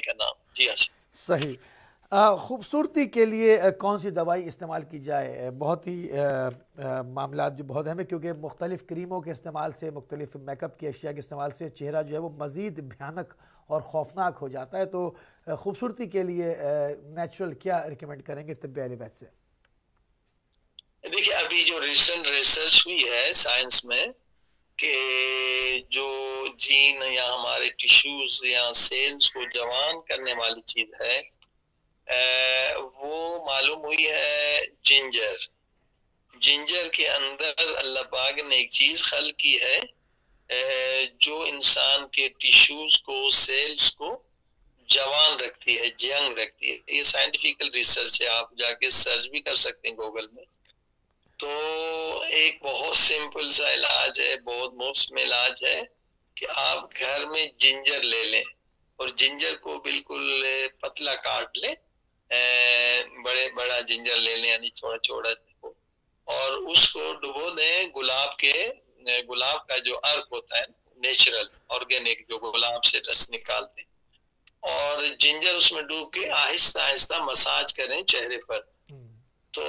का नाम। जी हाँ। सही। खूबसूरती के लिए कौन सी दवाई इस्तेमाल की जाए? बहुत ही मामलात जो बहुत अहम है, क्योंकि मुख्तलिफ़ क्रीमों के इस्तेमाल से, मुख्तलिफ़ मेकअप की अशिया के इस्तेमाल से चेहरा जो है वो मज़ीद भयानक और खौफनाक हो जाता है। तो खूबसूरती के लिए नेचुरल क्या रिकमेंड करेंगे तिब्बी अहल बैत से? देखिए, अभी जो रिसेंट रिसर्च हुई है साइंस में कि जो जीन या हमारे टिश्यूज या सेल्स को जवान करने वाली चीज है, वो मालूम हुई है जिंजर। जिंजर के अंदर अल्लाह पाक ने एक चीज खल की है, जो इंसान के टिश्यूज को, सेल्स को जवान रखती है, यंग रखती है। ये साइंटिफिकल रिसर्च है, आप जाके सर्च भी कर सकते हैं गूगल में। तो एक बहुत सिंपल सा इलाज है, बहुत मुफ्त में इलाज है कि आप घर में जिंजर ले लें और जिंजर को बिल्कुल पतला काट लें। बड़े बड़ा जिंजर ले लें, यानी छोटा छोटा को, और उसको डुबो दें गुलाब का जो अर्क होता है, नेचुरल ऑर्गेनिक, जो गुलाब से रस निकालते हैं, और जिंजर उसमें डूब के आहिस्ता आहिस्ता मसाज करें चेहरे पर। तो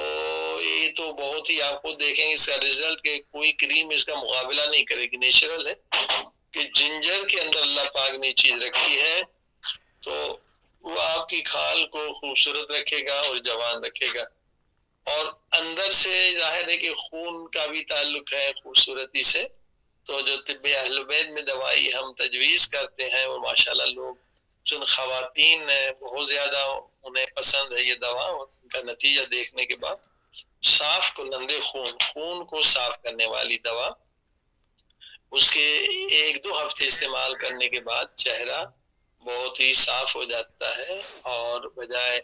ये तो बहुत ही, आपको देखेंगे इसका रिजल्ट के कोई क्रीम इसका मुकाबला नहीं करेगी। नेचुरल है कि जिंजर के अंदर अल्लाह पाक ने चीज रखी है, तो वो आपकी खाल को खूबसूरत रखेगा और जवान रखेगा। और अंदर से जाहिर है कि खून का भी ताल्लुक है खूबसूरती से। तो जो तिब्बे अहल बैत में दवाई हम तजवीज़ करते हैं, और माशाल्लाह लोग, जो ख़वातीन बहुत ज़्यादा उन्हें पसंद है ये दवा, उनका नतीजा देखने के बाद, साफ कुलंदे खून को साफ करने वाली दवा, उसके 1-2 हफ्ते इस्तेमाल करने के बाद चेहरा बहुत ही साफ हो जाता है, और बजाय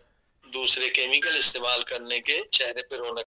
दूसरे केमिकल इस्तेमाल करने के चेहरे पर रौनक